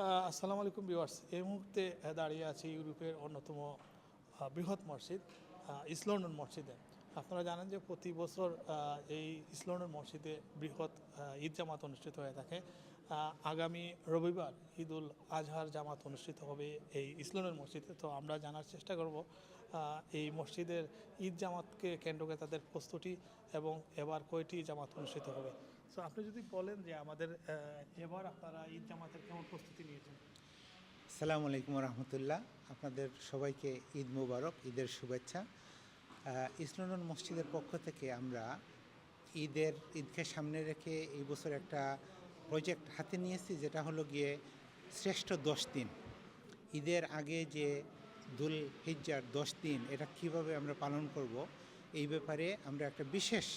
আসসালামু আলাইকুম ভিউয়ার্স। এই মুহূর্তে দাঁড়িয়ে আছি ইউরোপের অন্যতম বৃহৎ মসজিদ ইস্ট লন্ডন মসজিদে। আপনারা জানেন যে প্রতি বছর এই ইস্ট লন্ডন মসজিদে বৃহৎ ঈদ জামাত অনুষ্ঠিত হয়ে থাকে। আগামী রবিবার ঈদুল আজহার জামাত অনুষ্ঠিত হবে এই ইস্ট লন্ডন মসজিদে। তো আমরা জানার চেষ্টা করব এই মসজিদের ঈদ জামাতকে কেন্দ্র করে তাদের প্রস্তুতি এবং এবার কয়টি জামাত অনুষ্ঠিত হবে। তো আপনি যদি বলেন যে আমাদের এবার আপনারা ঈদ জামাতের কেমন প্রস্তুতি নিয়েছেন? আসসালামু আলাইকুম রহমতুল্লাহ। আপনাদের সবাইকে ঈদ মুবারক, ঈদের শুভেচ্ছা। ইস্ট লন্ডন মসজিদের পক্ষ থেকে আমরা ঈদকে সামনে রেখে এই বছর একটা প্রজেক্ট হাতে নিয়েছি, যেটা হলো গিয়ে শ্রেষ্ঠ 10 দিন। ঈদের আগে যে দুল হিজ্জার 10 দিন, এটা কিভাবে আমরা পালন করব, এই ব্যাপারে আমরা একটা বিশেষ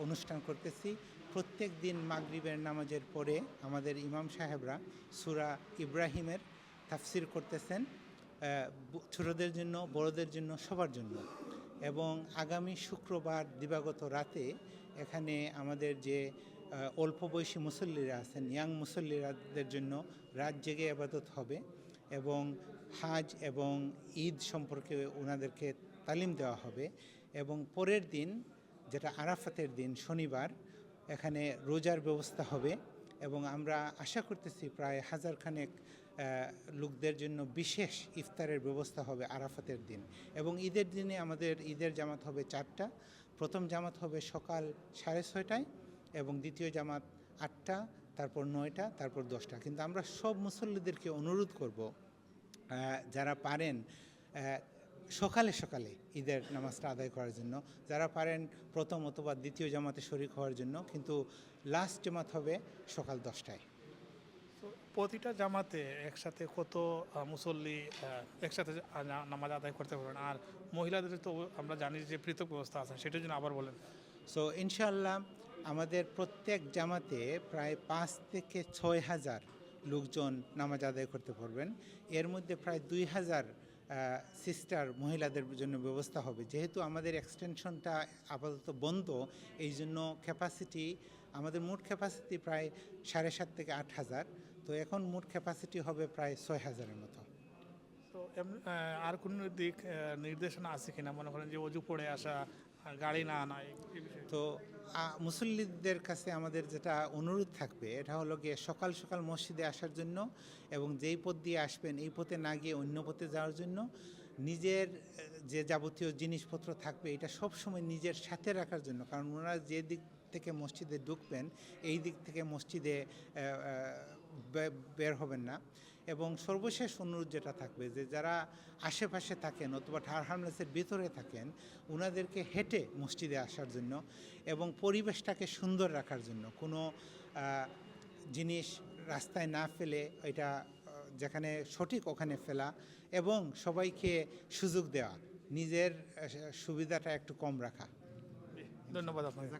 অনুষ্ঠান করতেছি। প্রত্যেক দিন মাগরিবের নামাজের পরে আমাদের ইমাম সাহেবরা সূরা ইব্রাহিমের তাফসির করতেছেন, ছোটদের জন্য, বড়দের জন্য, সবার জন্য। এবং আগামী শুক্রবার দিবাগত রাতে এখানে আমাদের যে অল্প বয়সী মুসল্লিরা আছেন, ইয়াং মুসল্লিরাদের জন্য রাত জেগে ইবাদত হবে এবং হাজ এবং ঈদ সম্পর্কে ওনাদেরকে তালিম দেওয়া হবে। এবং পরের দিন, যেটা আরাফাতের দিন, শনিবার, এখানে রোজার ব্যবস্থা হবে এবং আমরা আশা করতেছি প্রায় 1000 খানেক লোকদের জন্য বিশেষ ইফতারের ব্যবস্থা হবে আরাফাতের দিন। এবং ঈদের দিনে আমাদের ঈদের জামাত হবে 4টা। প্রথম জামাত হবে সকাল 6:30টায় এবং দ্বিতীয় জামাত 8টা, তারপর 9টা, তারপর 10টা। কিন্তু আমরা সব মুসল্লিদেরকে অনুরোধ করব, যারা পারেন সকালে সকালে ঈদের নামাজটা আদায় করার জন্য, যারা পারেন প্রথম অথবা দ্বিতীয় জামাতে শরিক হওয়ার জন্য। কিন্তু লাস্ট জামাত হবে সকাল 10টায়। তো প্রতিটা জামাতে একসাথে কত মুসল্লি একসাথে নামাজ আদায় করতে পারবেন? আর মহিলাদের তো আমরা জানি যে পৃথক ব্যবস্থা আছে, সেটার জন্য আবার বলেন। সো ইনশাআল্লাহ আমাদের প্রত্যেক জামাতে প্রায় 5 থেকে 6,000 লোকজন নামাজ আদায় করতে পারবেন। এর মধ্যে প্রায় 2,000 সিস্টার মহিলাদের জন্য ব্যবস্থা হবে। যেহেতু আমাদের এক্সটেনশনটা আপাতত বন্ধ, এই জন্য ক্যাপাসিটি, আমাদের মোট ক্যাপাসিটি প্রায় 7,500 থেকে 8,000। তো এখন মোট ক্যাপাসিটি হবে প্রায় 6,000-এর মতো। তো আর কোনো দিক নির্দেশনা আছে কিনা? মনে করেন যে অজু পড়ে আসা, গাড়ি না আনা, এই বিষয়ে। তো মুসল্লিদের কাছে আমাদের যেটা অনুরোধ থাকবে, এটা হলো গিয়ে সকাল সকাল মসজিদে আসার জন্য এবং যেই পথ দিয়ে আসবেন এই পথে না গিয়ে অন্য পথে যাওয়ার জন্য। নিজের যে যাবতীয় জিনিসপত্র থাকবে এটা সবসময় নিজের সাথে রাখার জন্য, কারণ ওনারা যে দিক থেকে মসজিদে ঢুকবেন এই দিক থেকে মসজিদে বের হবেন না। এবং সর্বশেষ অনুরোধ যেটা থাকবে, যে যারা আশেপাশে থাকেন অথবা টাওয়ার হ্যামলেটসের ভিতরে থাকেন, ওনাদেরকে হেঁটে মসজিদে আসার জন্য এবং পরিবেশটাকে সুন্দর রাখার জন্য কোনো জিনিস রাস্তায় না ফেলে, এটা যেখানে সঠিক ওখানে ফেলা এবং সবাইকে সুযোগ দেওয়া, নিজের সুবিধাটা একটু কম রাখা। ধন্যবাদ আপনাকে।